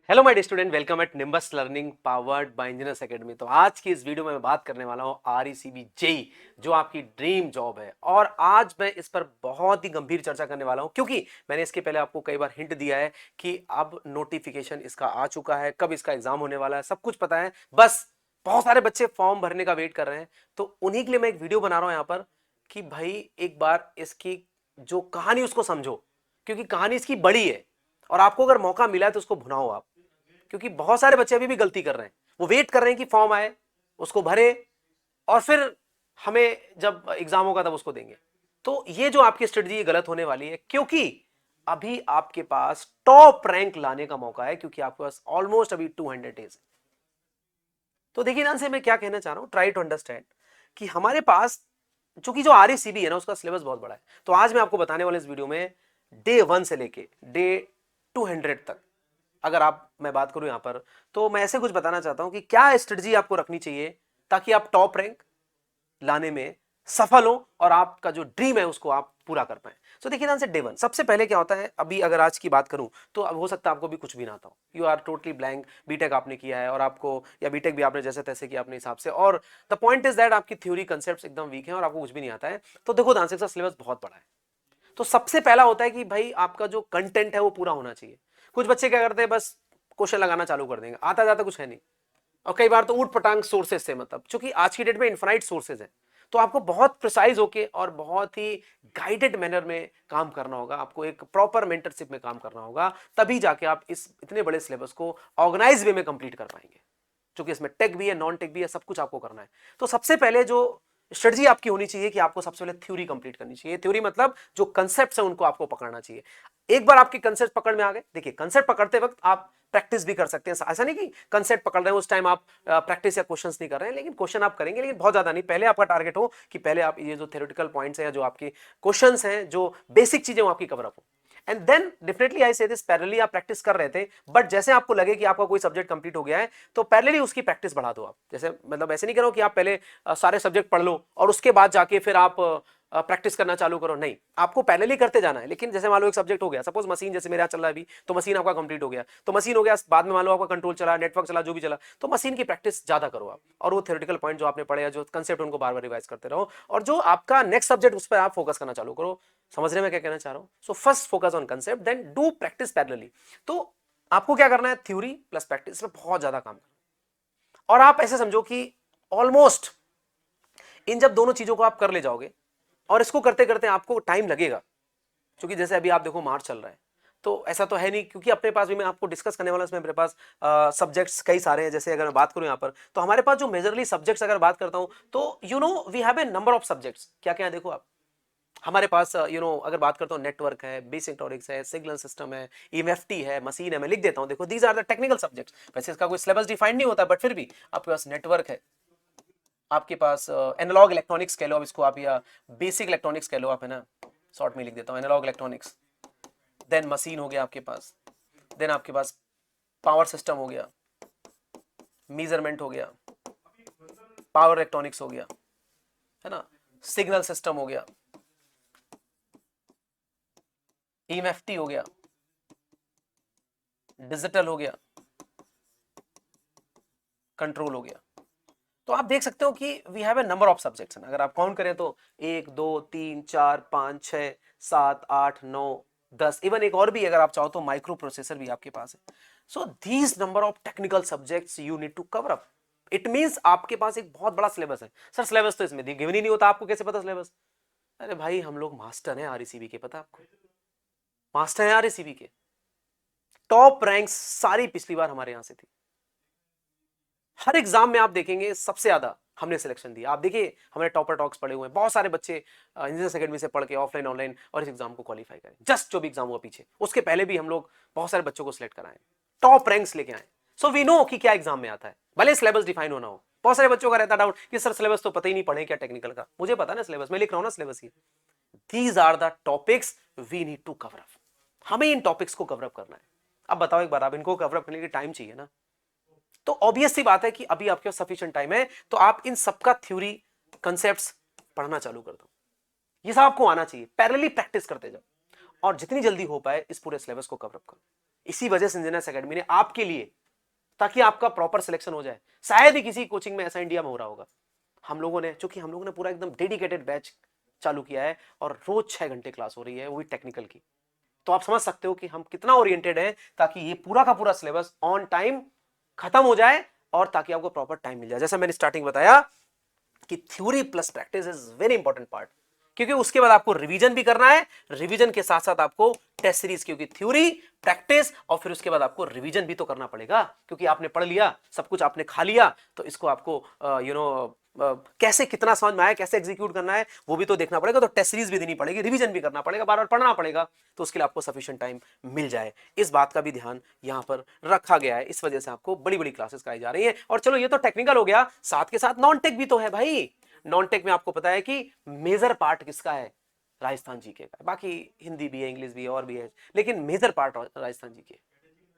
Hello my dear student, welcome at Nimbus learning powered by engineers academy. तो आज की इस वीडियो में मैं बात करने वाला हूँ आरईसीबी जेई, जो आपकी ड्रीम जॉब है। और आज मैं इस पर बहुत ही गंभीर चर्चा करने वाला हूँ, क्योंकि मैंने इसके पहले आपको कई बार हिंट दिया है कि अब नोटिफिकेशन इसका आ चुका है, कब इसका एग्जाम होने वाला है सब कुछ पता है। बस बहुत सारे बच्चे फॉर्म भरने का वेट कर रहे हैं, तो उन्हीं के लिए मैं एक वीडियो बना रहा हूँ यहाँ पर कि भाई एक बार इसकी जो कहानी उसको समझो, क्योंकि कहानी इसकी बड़ी है। और आपको अगर मौका मिला है तो उसको भुनाओ आप, क्योंकि बहुत सारे बच्चे अभी भी गलती कर रहे हैं। वो वेट कर रहे हैं कि फॉर्म आए, उसको भरे, और फिर हमें जब एग्जाम होगा तब उसको देंगे। तो ये जो आपकी स्ट्रेटजी ये गलत होने वाली है, क्योंकि अभी आपके पास टॉप रैंक लाने का मौका है, क्योंकि आपके पास ऑलमोस्ट अभी 200 डेज है। तो देखिए ध्यान से मैं क्या कहना चाह रहा हूं, ट्राई टू अंडरस्टैंड कि हमारे पास चूंकि जो आरईसीबी है ना, उसका सिलेबस बहुत बड़ा है। तो आज मैं आपको बताने वाला इस वीडियो में डे 1 से लेके डे 200 तक, अगर आप मैं बात करूं यहां पर, तो मैं ऐसे कुछ बताना चाहता हूं कि क्या स्ट्रेटजी आपको रखनी चाहिए ताकि आप टॉप रैंक लाने में सफल हो और आपका जो ड्रीम है उसको आप पूरा कर पाए। तो देखिए ध्यान से, डे 1 सबसे पहले क्या होता है। अभी अगर आज की बात करूं तो अब हो सकता है आपको भी कुछ भी ना आता हो, you are totally blank, BTech आपने किया है और आपको, या बीटेक भी आपने जैसे तैसे किया अपने हिसाब से, और द पॉइंट इज दैट आपकी थ्योरी कंसेप्ट एकदम वीक है और आपको कुछ भी नहीं आता है। तो देखो ध्यान से, इसका सिलेबस बहुत बड़ा है। तो सबसे पहला होता है कि भाई आपका जो कंटेंट है वो पूरा होना चाहिए। कुछ बच्चे क्या करते हैं, बस क्वेश्चन लगाना चालू कर देंगे, आता जाता कुछ है नहीं। और कई बार तो ऊट पटांग सोर्सेज से, मतलब चूंकि आज की डेट में इन्फिनाइट सोर्सेज है, तो आपको बहुत प्रिसाइज होके और बहुत ही गाइडेड मैनर में काम करना होगा। आपको एक प्रॉपर मेंटरशिप में काम करना होगा, तभी जाके आप इस इतने बड़े सिलेबस को ऑर्गेनाइज वे में कंप्लीट कर पाएंगे। क्योंकि इसमें टेक भी है, नॉन टेक भी है, सब कुछ आपको करना है। तो सबसे पहले जो स्ट्रेटजी आपकी होनी चाहिए कि आपको सबसे पहले थ्योरी कंप्लीट करनी चाहिए। थ्योरी मतलब जो कंसेप्ट है उनको आपको पकड़ना चाहिए। एक बार आपके कंसेप्ट पकड़ में आ गए, देखिए कंसेप्ट पकड़ते वक्त आप प्रैक्टिस भी कर सकते हैं। ऐसा नहीं कि कंसेप्ट पकड़ रहे हैं उस टाइम आप प्रैक्टिस या क्वेश्चंस नहीं कर रहे हैं, लेकिन क्वेश्चन आप करेंगे, लेकिन बहुत ज्यादा नहीं। पहले आपका टारगेट हो कि पहले आप ये जो थ्योरेटिकल पॉइंट्स हैं या जो आपके क्वेश्चंस हैं, जो बेसिक चीजें वो आपकी कवर अप हो। एंड देन डेफिनेटली आई से दिस, पैरेलली आप प्रैक्टिस कर रहे थे, बट जैसे आपको लगे कि आपका कोई सब्जेक्ट कंप्लीट हो गया है, तो पैरेलली उसकी प्रैक्टिस बढ़ा दो आप। जैसे मतलब ऐसे नहीं करो कि आप पहले सारे सब्जेक्ट पढ़ लो और उसके बाद जाके फिर आप प्रैक्टिस करना चालू करो। नहीं, आपको पैरेलली करते जाना है। लेकिन जैसे मान लो एक सब्जेक्ट हो गया, सपोज मशीन, जैसे मेरे यहाँ चल रहा है अभी, तो मशीन आपका कंप्लीट हो गया, तो मशीन हो गया, बाद में मान लो आपका कंट्रोल चला, नेटवर्क चला, जो भी चला, तो मशीन की प्रैक्टिस ज्यादा करो आप, और वो थ्योरेटिकल पॉइंट जो आपने पढ़े या जो कंसेप्ट उनको बार बार रिवाइज करते रहो, और जो आपका नेक्स्ट सब्जेक्ट उस पर आप फोकस करना चालू करो। समझ रहे मैं क्या कहना चाह रहा हूं? So first focus on concept, then do practice parallelly. तो आपको क्या करना है, थ्योरी प्लस प्रैक्टिस में बहुत ज्यादा काम करना। और आप ऐसे समझो कि ऑलमोस्ट इन जब दोनों चीजों को आप कर ले जाओगे, और इसको करते करते आपको टाइम लगेगा, क्योंकि जैसे अभी आप देखो मार्च चल रहा है, तो ऐसा तो है नहीं, क्योंकि अपने पास भी मैं आपको डिस्कस करने वाला इसमें मेरे पास सब्जेक्ट्स कई सारे हैं। जैसे अगर मैं बात करूं यहाँ पर, तो हमारे पास जो मेजरली सब्जेक्ट्स अगर बात करता हूं, तो you know we have a number of subjects. क्या क्या है देखो आप, हमारे पास अगर बात करता हूँ, नेटवर्क है, बेसिक टॉरिक्स है, सिग्नल सिस्टम है, ईएमएफटी है, मशीन है। मैं लिख देता हूँ, देखो these are the technical subjects. वैसे इसका कोई सिलेबस डिफाइंड नहीं होता, बट फिर भी आपके पास नेटवर्क है, आपके पास एनालॉग इलेक्ट्रॉनिक्स कह लो अब इसको आप, या बेसिक इलेक्ट्रॉनिक्स कह लो आप, है ना, शॉर्ट में लिख देता हूँ एनालॉग इलेक्ट्रॉनिक्स। देन मशीन हो गया आपके पास, देन आपके पास पावर सिस्टम हो गया, मेजरमेंट हो गया, पावर इलेक्ट्रॉनिक्स हो गया, है ना, सिग्नल सिस्टम हो गया, ईएमएफटी हो गया, डिजिटल हो गया, कंट्रोल हो गया। तो आप देख सकते हो कि we have a number of subjects. अगर आप काउंट करें तो 1 2 3 4 5 6 7 8 9 10, इवन एक और भी अगर आप चाहो तो माइक्रो प्रोसेसर भी आपके पास है। So these number of technical subjects you need to cover up. It means आपके पास एक बहुत बड़ा सिलेबस है। सर सिलेबस तो इसमें गिवन ही नहीं होता, आपको कैसे पता सिलेबस? अरे भाई हम लोग मास्टर हैं आरईसीबी के, पता आपको? मास्टर हैं आरईसीबी के, टॉप रैंक्स सारी पिछली बार हमारे यहां से थी। हर एग्जाम में आप देखेंगे सबसे ज्यादा हमने सिलेक्शन दिया। आप देखिए हमारे टॉपर टॉक्स पड़े हुए हैं, बहुत सारे बच्चे इंजीनियर्स एकेडमी से पढ़ के ऑफलाइन ऑनलाइन और इस एग्जाम को क्वालिफाई करें। जस्ट जो भी एग्जाम हुआ पीछे, उसके पहले भी हम लोग बहुत सारे बच्चों को सिलेक्ट कराएं, टॉप रैंक्स लेके आए। सो वी नो कि क्या एग्जाम में आता है, भले सिलेबस डिफाइन होना हो। बहुत सारे बच्चों का रहता डाउट कि सर सिलेबस तो पता ही नहीं, पढ़े क्या टेक्निकल का? मुझे पता ना सिलेबस, मैं लिख रहा हूं ना सिलेबस। ये these are the topics we need to cover up. हमें इन टॉपिक्स को कवर अप करना है। अब बताओ एक बार, आप इनको कवर अप करने के लिए टाइम चाहिए ना। तो ऑब्वियस सी बात है कि अभी आपके पास सफिशिएंट टाइम है, तो आप इन सबका थ्योरी कंसेप्ट्स पढ़ना चालू कर दो। ये सब आपको आना चाहिए, पैरेलली प्रैक्टिस करते जाओ, और जितनी जल्दी हो पाए इस पूरे सिलेबस को कवर अप करो। इसी वजह से इंजीनियर्स एकेडमी ने आपके लिए, ताकि आपका प्रॉपर सिलेक्शन हो जाए, शायद ही किसी कोचिंग में ऐसा इंडिया में हो रहा होगा, हम लोगों ने, चूंकि हम लोगों ने पूरा एकदम डेडिकेटेड बैच चालू किया है और रोज 6 घंटे क्लास हो रही है, वो भी टेक्निकल की। तो आप समझ सकते हो कि हम कितना ओरिएंटेड है, ताकि ये पूरा का पूरा सिलेबस ऑन टाइम खत्म हो जाए और ताकि आपको प्रॉपर टाइम मिल जाए। जैसा मैंने स्टार्टिंग बताया कि theory plus practice is very important part, क्योंकि उसके बाद आपको रिवीजन भी करना है, रिवीजन के साथ साथ आपको टेस्ट सीरीज, क्योंकि थ्योरी प्रैक्टिस और फिर उसके बाद आपको रिवीजन भी तो करना पड़ेगा, क्योंकि आपने पढ़ लिया, सब कुछ आपने खा लिया, तो इसको आपको कैसे कितना समझ में आया, कैसे एग्जीक्यूट करना है, वो भी तो देखना पड़ेगा। तो टेस्ट सीरीज भी देनी पड़ेगी, रिवीजन भी करना पड़ेगा, बार बार पढ़ना पड़ेगा, तो उसके लिए आपको सफिशिएंट टाइम मिल जाए, इस बात का भी ध्यान यहां पर रखा गया है। इस वजह से आपको बड़ी बड़ी क्लासेस कराई जा रही है। और चलो ये तो टेक्निकल हो गया, साथ के साथ नॉन टेक भी तो है भाई। नॉन टेक में आपको पता है कि मेजर पार्ट किसका है, राजस्थान जीके का, बाकी हिंदी भी है, इंग्लिश भी है, और भी है, लेकिन मेजर पार्ट राजस्थान जीके,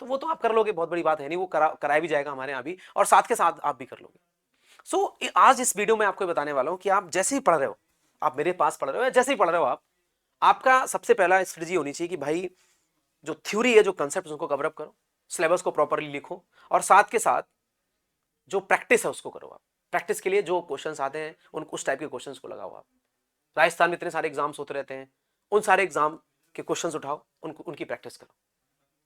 तो वो तो आप कर लोगे, बहुत बड़ी बात है नहीं, वो कराया भी जाएगा हमारे यहाँ भी, और साथ के साथ आप भी कर लोगे। सो आज इस वीडियो में आपको बताने वाला हूं कि आप जैसे ही पढ़ रहे हो, आप मेरे पास पढ़ रहे हो या जैसे ही पढ़ रहे हो, आपका सबसे पहला स्ट्रेटजी होनी चाहिए कि भाई जो थ्योरी है, जो कंसेप्ट, उनको कवर अप करो, सिलेबस को प्रॉपरली लिखो, और साथ के साथ जो प्रैक्टिस है उसको करो। आप प्रैक्टिस के लिए जो क्वेश्चंस आते हैं उन उस टाइप के क्वेश्चंस को लगाओ। आप राजस्थान में इतने सारे एग्जाम्स होते रहते हैं, उन सारे एग्जाम के क्वेश्चंस उठाओ, उनकी प्रैक्टिस करो,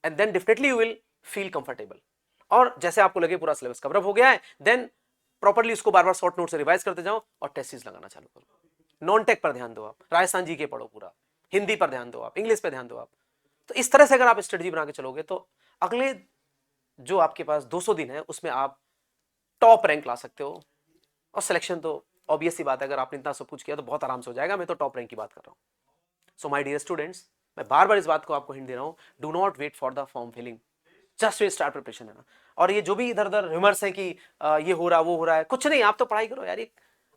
and then definitely you will feel comfortable. और जैसे आपको लगे पूरा सिलेबस कवर अप हो गया है, देन प्रॉपरली उसको बार बार शॉर्ट नोट से रिवाइज करते जाओ और टेस्ट सीरीज लगाना चालू करो। नॉन टेक पर ध्यान दो, आप राजस्थान जी के पढ़ो पूरा, हिंदी पर ध्यान दो, आप इंग्लिश पर ध्यान दो। आप तो इस तरह से अगर आप स्ट्रेटजी बना के चलोगे, तो अगले जो आपके पास 200 दिन है उसमें आप टॉप रैंक ला सकते हो। और सिलेक्शन तो ऑब्वियस सी बात है, अगर आपने इतना सब कुछ किया तो बहुत आराम से हो जाएगा। मैं तो टॉप रैंक की बात कर रहा हूं। सो माय डियर स्टूडेंट्स, मैं बार बार इस बात को आपको हिंट दे रहा हूं, do not wait for the form filling, just way start preparation है ना। और ये जो भी इधर उधर रिमर्स है कि ये हो रहा वो हो रहा है, कुछ नहीं, आप तो पढ़ाई करो यार।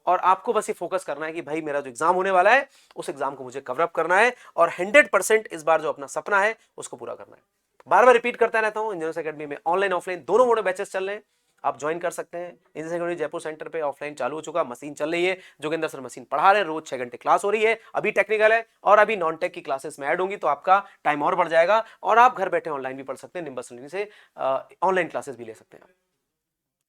और आपको बस ये फोकस करना है कि भाई मेरा जो एग्जाम होने वाला है, उस एग्जाम को मुझे कवर अप करना है, और 100% इस बार जो अपना सपना है उसको पूरा करना है। बार बार रिपीट करता रहता हूं, इंजीनियर्स एकेडमी में ऑनलाइन ऑफलाइन दोनों मोड बैचेस चल रहे हैं, आप ज्वाइन कर सकते हैं। इंजीनियर्स एकेडमी जयपुर सेंटर पे ऑफलाइन चालू हो चुका, मशीन चल रही है, जोगिंदर सर मशीन पढ़ा रहे हैं, रोज 6 घंटे क्लास हो रही है, अभी टेक्निकल है, और अभी नॉन टेक की क्लासेस में ऐड होंगी, तो आपका टाइम और बढ़ जाएगा, और आप घर बैठे ऑनलाइन भी पढ़ सकते हैं, निम्बस लर्निंग से ऑनलाइन क्लासेस भी ले सकते हैं।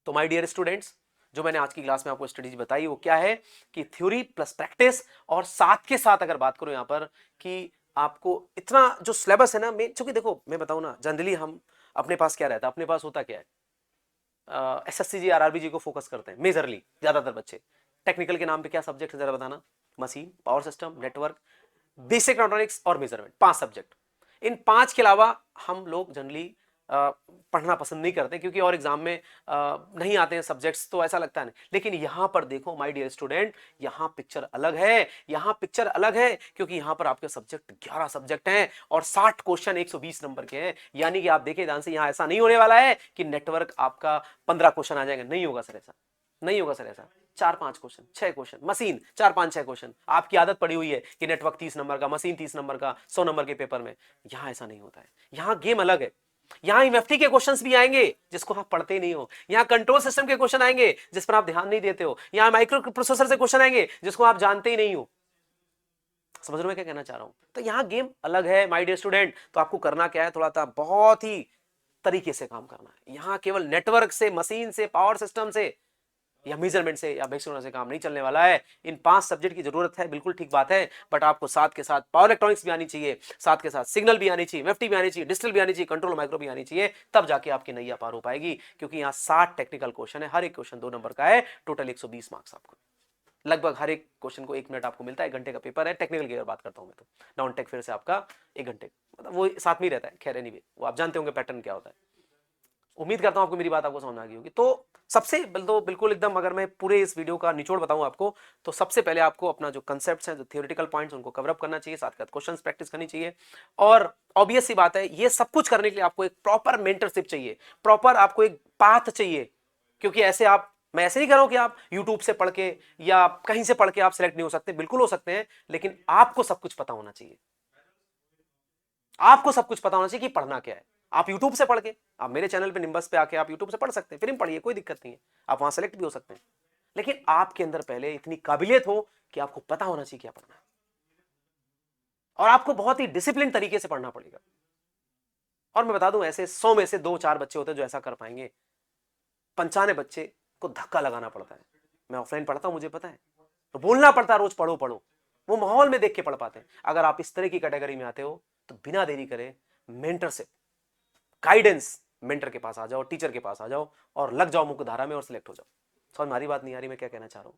तो माय डियर स्टूडेंट्स, जो मैंने आज की क्लास में आपको स्ट्रेटेजी बताई वो क्या है कि थ्योरी प्लस प्रैक्टिस, और साथ के साथ अगर बात करूं यहां पर कि आपको इतना जो सिलेबस है ना, चूंकि देखो मैं बताऊं ना, जनरली हम अपने पास क्या रहता है, अपने पास होता क्या है, एसएससी जी आरआरबी जी को फोकस करते हैं मेजरली ज्यादातर बच्चे। टेक्निकल के नाम पे क्या सब्जेक्ट है जरा बताना, machine, power system, network, basic electronics और मेजरमेंट, 5 सब्जेक्ट। इन 5 के अलावा हम लोग जनरली पढ़ना पसंद नहीं करते, क्योंकि और एग्जाम में नहीं आते हैं सब्जेक्ट्स, तो ऐसा लगता है नहीं। लेकिन यहां पर देखो माय डियर स्टूडेंट, यहां पिक्चर अलग है, यहां पिक्चर अलग है, क्योंकि यहां पर आपके सब्जेक्ट 11 सब्जेक्ट हैं और 60 क्वेश्चन 120 नंबर के हैं। यानी कि आप देखिए ध्यान से, यहां ऐसा नहीं होने वाला है कि नेटवर्क आपका 15 क्वेश्चन आ जाएगा, नहीं होगा सर ऐसा, नहीं होगा सर ऐसा। 4-5 क्वेश्चन, 6 क्वेश्चन, मशीन 4-5-6 क्वेश्चन। आपकी आदत पड़ी हुई है कि नेटवर्क 30 नंबर का, मशीन 30 नंबर का, 100 नंबर के पेपर में। यहां ऐसा नहीं होता है, यहां गेम अलग है। यहां एमएफटी के क्वेश्चंस भी आएंगे जिसको आप पढ़ते नहीं हो, यहां कंट्रोल सिस्टम के क्वेश्चन आएंगे जिस पर आप ध्यान नहीं देते हो, यहां माइक्रो प्रोसेसर से क्वेश्चन आएंगे जिसको आप जानते ही नहीं हो। समझ रहे हो मैं क्या कहना चाह रहा हूं? तो यहां गेम अलग है माय डियर स्टूडेंट। तो आपको करना क्या है, थोड़ा सा बहुत ही तरीके से काम करना है। यहां केवल नेटवर्क से, मशीन से, पावर सिस्टम से या मेजरमेंट से या बेसिक से काम नहीं चलने वाला है। इन 5 सब्जेक्ट की जरूरत है, बिल्कुल ठीक बात है, बट आपको साथ के साथ पावर इलेक्ट्रॉनिक्स भी आनी चाहिए, साथ के साथ सिग्नल भी आनी चाहिए, एमएफटी भी आनी चाहिए, डिजिटल भी आनी चाहिए, कंट्रोल माइक्रो भी आनी चाहिए, तब जाके आपकी नैया पार हो पाएगी। क्योंकि यहाँ 60 टेक्निकल क्वेश्चन है, हर एक क्वेश्चन 2 नंबर का है, टोटल 120 मार्क्स आपको, लगभग हर एक क्वेश्चन को 1 मिनट आपको मिलता है। 1 घंटे का पेपर है, टेक्निकल की अगर बात करता हूं मैं, तो नॉन टेक फिर से आपका 1 घंटे, मतलब वो साथ में ही रहता है। खैर एनीवे, वो आप जानते होंगे पैटर्न क्या होता है। उम्मीद करता हूं आपको मेरी बात आपको समझ आ गई होगी। तो सबसे तो बिल्कुल एकदम, अगर मैं पूरे इस वीडियो का निचोड़ बताऊं आपको, तो सबसे पहले आपको अपना जो कंसेप्ट्स हैं, जो थियोरेटिकल पॉइंट्स, उनको कवर अप करना चाहिए, साथ साथ क्वेश्चंस प्रैक्टिस करनी चाहिए। और ऑब्वियस सी बात है, ये सब कुछ करने के लिए आपको एक प्रॉपर मेंटरशिप चाहिए, प्रॉपर आपको एक पाथ चाहिए। क्योंकि ऐसे आप, मैं ऐसे नहीं कह रहा हूं कि आप यूट्यूब से पढ़ के या कहीं से पढ़ के आप सिलेक्ट नहीं हो सकते, बिल्कुल हो सकते हैं, लेकिन आपको सब कुछ पता होना चाहिए। आपको सब कुछ पता होना चाहिए कि पढ़ना क्या है। आप यूट्यूब से पढ़ के, आप मेरे चैनल पे निम्बस पे आके आप यूट्यूब से पढ़ सकते हैं, फिर पढ़िए, कोई दिक्कत नहीं है, आप वहां सेलेक्ट भी हो सकते हैं। लेकिन आपके अंदर पहले इतनी काबिलियत हो कि आपको पता होना चाहिए क्या पढ़ना है, और आपको बहुत ही डिसिप्लिन तरीके से पढ़ना पड़ेगा। और मैं बता दूं ऐसे 100 में से 2-4 बच्चे होते हैं जो ऐसा कर पाएंगे, 95 बच्चे को धक्का लगाना पड़ता है। मैं ऑफलाइन पढ़ता हूं, मुझे पता है, तो बोलना पड़ता है रोज पढ़ो पढ़ो, वो माहौल में देख के पढ़ पाते हैं। अगर आप इस तरह की कैटेगरी में आते हो तो बिना देरी करे मेंटरशिप, गाइडेंस, मेंटर के पास आ जाओ, टीचर के पास आ जाओ और लग जाओ मुख्य धारा में और सिलेक्ट हो जाओ। समझ में आ रही बात, नहीं आ रही मैं क्या कहना चाह रहा हूं?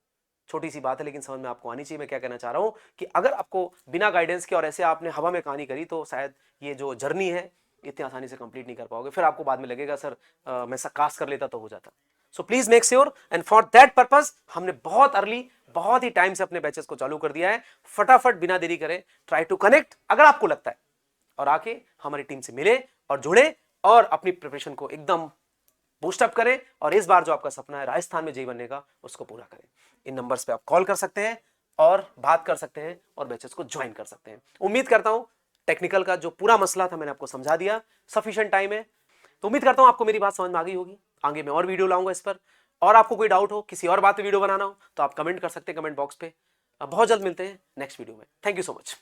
छोटी सी बात है लेकिन समझ में आपको आनी चाहिए मैं क्या कहना चाह रहा हूं, कि अगर आपको बिना गाइडेंस के और ऐसे आपने हवा में कहानी करी तो शायद ये जो जर्नी है इतनी आसानी से कंप्लीट नहीं कर पाओगे। फिर आपको बाद में लगेगा सर मैं कास्ट कर लेता तो हो जाता। So please make sure, and for that purpose हमने बहुत अर्ली, बहुत ही टाइम से अपने बैचेस को चालू कर दिया है। फटाफट बिना देरी करें ट्राई टू कनेक्ट अगर आपको लगता है, और आके हमारी टीम से मिले और जुड़े और अपनी प्रिपरेशन को एकदम बूस्टअप करें और इस बार जो आपका सपना है राजस्थान में जेई बनने का उसको पूरा करें। इन नंबर्स पे आप कॉल कर सकते हैं और बात कर सकते हैं और बैचेस को ज्वाइन कर सकते हैं। उम्मीद करता हूं टेक्निकल का जो पूरा मसला था मैंने आपको समझा दिया, सफिशिएंट टाइम है, तो उम्मीद करता हूं आपको मेरी बात समझ में आ गई होगी। आगे मैं और वीडियो लाऊंगा इस पर, और आपको कोई डाउट हो, किसी और बात पे वीडियो बनाना हो तो आप कमेंट कर सकते हैं कमेंट बॉक्स पे। बहुत जल्द मिलते हैं नेक्स्ट वीडियो में। Thank you so much.